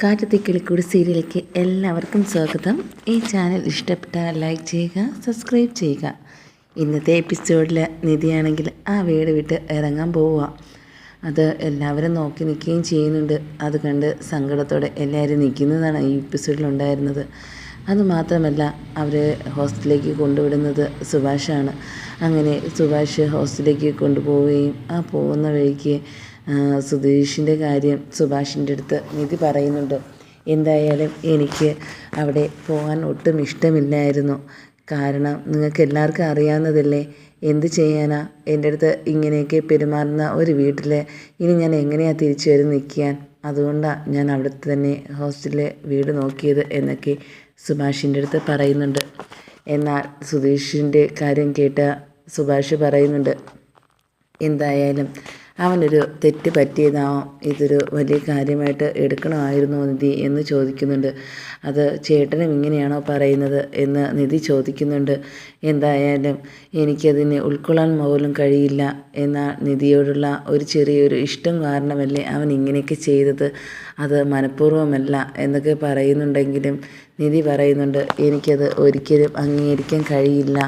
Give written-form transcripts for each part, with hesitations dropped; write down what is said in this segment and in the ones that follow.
കാറ്റത്തെ കിളിക്കൂടി സീരിയലിലേക്ക് എല്ലാവർക്കും സ്വാഗതം. ഈ ചാനൽ ഇഷ്ടപ്പെട്ടാൽ ലൈക്ക് ചെയ്യുക, സബ്സ്ക്രൈബ് ചെയ്യുക. ഇന്നത്തെ എപ്പിസോഡിൽ നിധിയാണെങ്കിൽ ആ വീട് വിട്ട് ഇറങ്ങാൻ പോവുക. അത് എല്ലാവരും നോക്കി നിൽക്കുകയും ചെയ്യുന്നുണ്ട്. അത് കണ്ട് സങ്കടത്തോടെ എല്ലാവരും നിൽക്കുന്നതാണ് ഈ എപ്പിസോഡിലുണ്ടായിരുന്നത്. അതുമാത്രമല്ല, അവർ ഹോസ്റ്റലിലേക്ക് കൊണ്ടുവിടുന്നത് സുഭാഷാണ്. അങ്ങനെ സുഭാഷ് ഹോസ്റ്റലിലേക്ക് കൊണ്ടുപോവുകയും ആ പോകുന്ന വഴിക്ക് സുധീഷിൻ്റെ കാര്യം സുഭാഷിൻ്റെ അടുത്ത് നിധി പറയുന്നുണ്ട്. എന്തായാലും എനിക്ക് അവിടെ പോകാൻ ഒട്ടും ഇഷ്ടമില്ലായിരുന്നു. കാരണം നിങ്ങൾക്ക് എല്ലാവർക്കും അറിയാവുന്നതല്ലേ, എന്ത് ചെയ്യാനാ, എൻ്റെ അടുത്ത് ഇങ്ങനെയൊക്കെ പെരുമാറുന്ന ഒരു വീട്ടിൽ ഇനി ഞാൻ എങ്ങനെയാണ് തിരിച്ചു വരും നിൽക്കാൻ. അതുകൊണ്ടാണ് ഞാൻ അവിടുത്തെ തന്നെ ഹോസ്റ്റലിൽ വീട് നോക്കിയത് എന്നൊക്കെ സുഭാഷിൻ്റെ അടുത്ത് പറയുന്നുണ്ട്. എന്നാൽ സുധീഷിൻ്റെ കാര്യം കേട്ട സുഭാഷ് പറയുന്നുണ്ട്, എന്തായാലും അവനൊരു തെറ്റ് പറ്റിയതാവും, ഇതൊരു വലിയ കാര്യമായിട്ട് എടുക്കണമായിരുന്നു നിധി എന്ന് ചോദിക്കുന്നുണ്ട്. അത് ചേട്ടനും ഇങ്ങനെയാണോ പറയുന്നത് എന്ന് നിധി ചോദിക്കുന്നുണ്ട്. എന്തായാലും എനിക്കതിനെ ഉൾക്കൊള്ളാൻ പോലും കഴിയില്ല. എന്നാൽ നിധിയോടുള്ള ഒരു ചെറിയൊരു ഇഷ്ടം കാരണമല്ലേ അവൻ ഇങ്ങനെയൊക്കെ ചെയ്തത്, അത് മനഃപൂർവ്വമല്ല എന്നൊക്കെ പറയുന്നുണ്ടെങ്കിലും നിധി പറയുന്നുണ്ട്, എനിക്കത് ഒരിക്കലും അംഗീകരിക്കാൻ കഴിയില്ല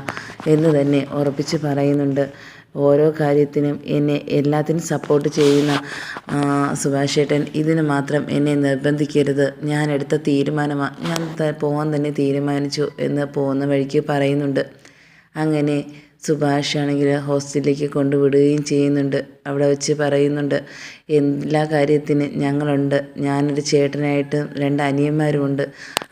എന്ന് തന്നെ ഉറപ്പിച്ച് പറയുന്നുണ്ട്. ഓരോ കാര്യത്തിനും എന്നെ എല്ലാത്തിനും സപ്പോർട്ട് ചെയ്യുന്ന സുഭാഷ് ചേട്ടൻ ഇതിന് മാത്രം എന്നെ നിർബന്ധിക്കരുത്. ഞാൻ എടുത്ത തീരുമാനമാണ്, ഞാൻ പോകാൻ തന്നെ തീരുമാനിച്ചു എന്ന് പോകുന്ന വഴിക്ക് പറയുന്നുണ്ട്. അങ്ങനെ സുഭാഷ് ആണെങ്കിൽ ഹോസ്റ്റലിലേക്ക് കൊണ്ടുവിടുകയും ചെയ്യുന്നുണ്ട്. അവിടെ വെച്ച് പറയുന്നുണ്ട്, എല്ലാ കാര്യത്തിനും ഞങ്ങളുണ്ട്, ഞാനൊരു ചേട്ടനായിട്ട് 2 അനിയന്മാരുമുണ്ട്.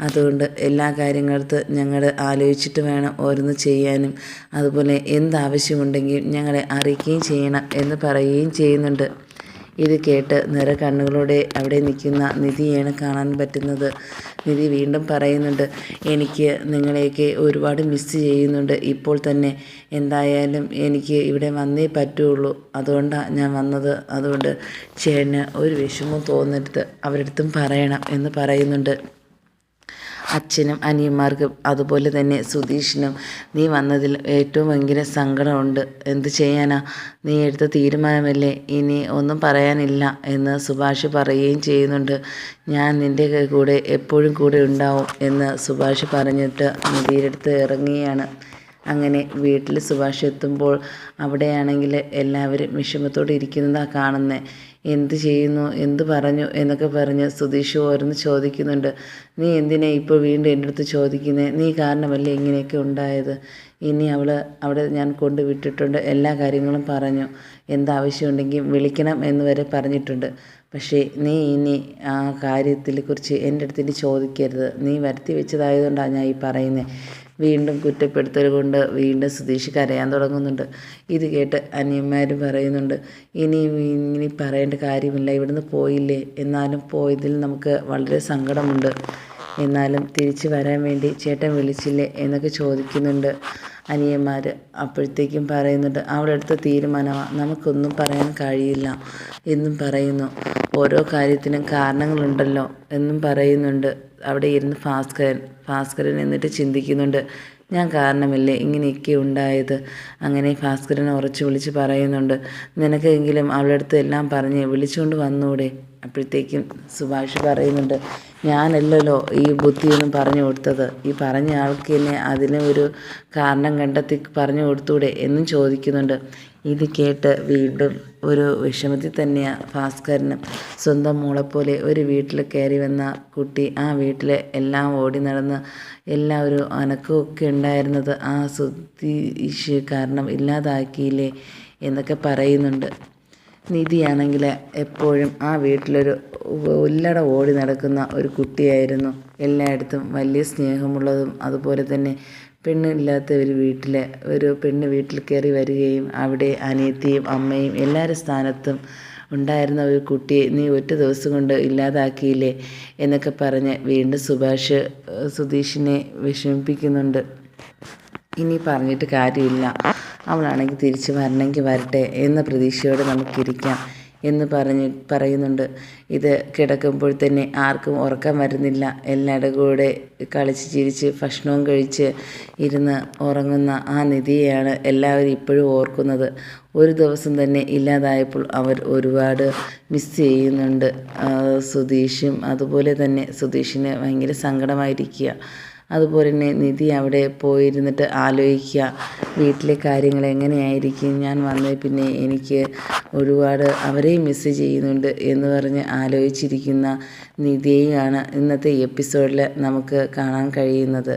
അതുകൊണ്ട് എല്ലാ കാര്യങ്ങൾക്ക് ഞങ്ങൾ ആലോചിച്ചിട്ട് വേണം ഓരോന്ന് ചെയ്യാനും. അതുപോലെ എന്താവശ്യമുണ്ടെങ്കിൽ ഞങ്ങളെ അറിയിക്കുകയും ചെയ്യണം എന്ന് പറയുകയും ചെയ്യുന്നുണ്ട്. ഇത് കേട്ട് നിറ കണ്ണുകളോടെ അവിടെ നിൽക്കുന്ന നിധിയാണ് കാണാൻ പറ്റുന്നത്. നിധി വീണ്ടും പറയുന്നുണ്ട്, എനിക്ക് നിങ്ങളെയൊക്കെ ഒരുപാട് മിസ് ചെയ്യുന്നുണ്ട് ഇപ്പോൾ തന്നെ. എന്തായാലും എനിക്ക് ഇവിടെ വന്നേ പറ്റുള്ളൂ, അതുകൊണ്ടാണ് ഞാൻ വന്നത്. അതുകൊണ്ട് ചേട്ടന് ഒരു വിഷമവും തോന്നരുത്, അവരടുത്തും പറയണം എന്ന് പറയുന്നുണ്ട്. അച്ഛനും അനിയന്മാർക്കും അതുപോലെ തന്നെ സുധീഷിനും നീ വന്നതിൽ ഏറ്റവും ഭയങ്കര സങ്കടമുണ്ട്. എന്ത് ചെയ്യാനാ, നീ എടുത്ത തീരുമാനമല്ലേ, ഇനി ഒന്നും പറയാനില്ല എന്ന് സുഭാഷ് പറയുകയും ചെയ്യുന്നുണ്ട്. ഞാൻ നിൻ്റെ കൂടെ എപ്പോഴും കൂടെ ഉണ്ടാവും എന്ന് സുഭാഷ് പറഞ്ഞിട്ട് നിധിയുടെ അടുത്ത് ഇറങ്ങുകയാണ്. അങ്ങനെ വീട്ടിൽ സുഭാഷ് എത്തുമ്പോൾ അവിടെയാണെങ്കിൽ എല്ലാവരും വിഷമത്തോടെ ഇരിക്കുന്നതാണ് കാണുന്നത്. എന്ത് ചെയ്യുന്നു, എന്ത് പറഞ്ഞു എന്നൊക്കെ പറഞ്ഞ് സുധീഷ് ഓരോന്ന് ചോദിക്കുന്നുണ്ട്. നീ എന്തിനാ ഇപ്പോൾ വീണ്ടും എൻ്റെ അടുത്ത് ചോദിക്കുന്നത്, നീ കാരണമല്ലേ ഇങ്ങനെയൊക്കെ ഉണ്ടായത്. ഇനി അവിടെ ഞാൻ കൊണ്ടുവിട്ടിട്ടുണ്ട്, എല്ലാ കാര്യങ്ങളും പറഞ്ഞു, എന്താവശ്യമുണ്ടെങ്കിൽ വിളിക്കണം എന്ന് വരെ പറഞ്ഞിട്ടുണ്ട്. പക്ഷേ നീ ഇനി ആ കാര്യത്തിനെ കുറിച്ച് എൻ്റെ അടുത്ത് ഇനി ചോദിക്കരുത്, നീ വരുത്തി വെച്ചതായതുകൊണ്ടാണ് ഞാൻ ഈ പറയുന്നത്. വീണ്ടും കുറ്റപ്പെടുത്തൽ കൊണ്ട് വീണ്ടും സുധീഷ് കരയാൻ തുടങ്ങുന്നുണ്ട്. ഇത് കേട്ട് അനിയന്മാരും പറയുന്നുണ്ട്, ഇനി പറയേണ്ട കാര്യമില്ല, ഇവിടുന്ന് പോയില്ലേ, എന്നാലും പോയതിൽ നമുക്ക് വളരെ സങ്കടമുണ്ട്. എന്നാലും തിരിച്ചു വരാൻ വേണ്ടി ചേട്ടൻ വിളിച്ചില്ലേ എന്നൊക്കെ ചോദിക്കുന്നുണ്ട് അനിയന്മാർ. അപ്പോഴത്തേക്കും പറയുന്നുണ്ട്, അവിടെ എടുത്ത തീരുമാനമാണ്, നമുക്കൊന്നും പറയാൻ കഴിയില്ല എന്നും പറയുന്നു. ഓരോ കാര്യത്തിനും കാരണങ്ങളുണ്ടല്ലോ എന്നും പറയുന്നുണ്ട്. അവിടെ ഇരുന്ന് ഭാസ്കരൻ എന്നിട്ട് ചിന്തിക്കുന്നുണ്ട്, ഞാൻ കാരണമല്ലേ ഇങ്ങനെയൊക്കെ ഉണ്ടായത്. അങ്ങനെ ഭാസ്കരനെ ഉറച്ചു വിളിച്ച് പറയുന്നുണ്ട്, നിനക്കെങ്കിലും അവളുടെ അടുത്ത് എല്ലാം പറഞ്ഞ് വിളിച്ചുകൊണ്ട് വന്നൂടെ. അപ്പോഴത്തേക്കും സുഭാഷ് പറയുന്നുണ്ട്, ഞാനല്ലല്ലോ ഈ ബുദ്ധിയൊന്നും പറഞ്ഞു കൊടുത്തത്, ഈ പറഞ്ഞ ആൾക്ക് തന്നെ അതിന് ഒരു കാരണം കണ്ടെത്തി പറഞ്ഞു കൊടുത്തൂടെ എന്നും ചോദിക്കുന്നുണ്ട്. ഇത് കേട്ട് വീണ്ടും ഒരു വിഷമത്തിൽ തന്നെയാണ് ഭാസ്കരനും. സ്വന്തം മോളെപ്പോലെ ഒരു വീട്ടിൽ കയറി വന്ന കുട്ടി ആ വീട്ടിലെ എല്ലാം ഓടി നടന്ന് എല്ലാ ഒരു അനക്കമൊക്കെ ഉണ്ടായിരുന്നത് ആ സുധീഷ് കാരണം ഇല്ലാതാക്കിയില്ലേ എന്നൊക്കെ പറയുന്നുണ്ട്. നിധിയാണെങ്കിൽ എപ്പോഴും ആ വീട്ടിലൊരു ഉല്ലട ഓടി നടക്കുന്ന ഒരു കുട്ടിയായിരുന്നു. എല്ലായിടത്തും വലിയ സ്നേഹമുള്ളതും അതുപോലെ തന്നെ പെണ്ണില്ലാത്ത ഒരു പെണ്ണ് വീട്ടിൽ കയറി വരികയും അവിടെ അനിയത്തിയും അമ്മയും എല്ലാവരുടെ സ്ഥാനത്തും ഉണ്ടായിരുന്ന ഒരു കുട്ടിയെ നീ ഒറ്റ ദിവസം കൊണ്ട് ഇല്ലാതാക്കിയില്ലേ എന്നൊക്കെ പറഞ്ഞ് വീണ്ടും സുധീഷിനെ വിഷമിപ്പിക്കുന്നുണ്ട്. ഇനി പറഞ്ഞിട്ട് കാര്യമില്ല, അവളാണെങ്കിൽ തിരിച്ച് വരണമെങ്കിൽ വരട്ടെ എന്ന പ്രതീക്ഷയോടെ നമുക്കിരിക്കാം. എന്ന് പറയുന്നുണ്ട്. ഇത് കിടക്കുമ്പോൾ തന്നെ ആർക്കും ഉറക്കം വരുന്നില്ല. എല്ലാവരുടെ കൂടെ കളിച്ച് ചിരിച്ച് ഭക്ഷണവും കഴിച്ച് ഇരുന്ന് ഉറങ്ങുന്ന ആ നിധിയെയാണ് എല്ലാവരും ഇപ്പോഴും ഓർക്കുന്നത്. ഒരു ദിവസം തന്നെ ഇല്ലാതായപ്പോൾ അവർ ഒരുപാട് മിസ് ചെയ്യുന്നുണ്ട്. സുധീഷും അതുപോലെ തന്നെ സുധീഷിന് ഭയങ്കര സങ്കടമായിരിക്കുക. അതുപോലെ തന്നെ നിധി അവിടെ പോയിരുന്നിട്ട് ആലോചിക്കുക, വീട്ടിലെ കാര്യങ്ങൾ എങ്ങനെയായിരിക്കും, ഞാൻ വന്നേ പിന്നെ എനിക്ക് ഒരുപാട് അവരെയും മിസ് ചെയ്യുന്നുണ്ട് എന്ന് പറഞ്ഞ് ആലോചിച്ചിരിക്കുന്ന നിധിയെയാണ് ഇന്നത്തെ എപ്പിസോഡിൽ നമുക്ക് കാണാൻ കഴിയുന്നത്.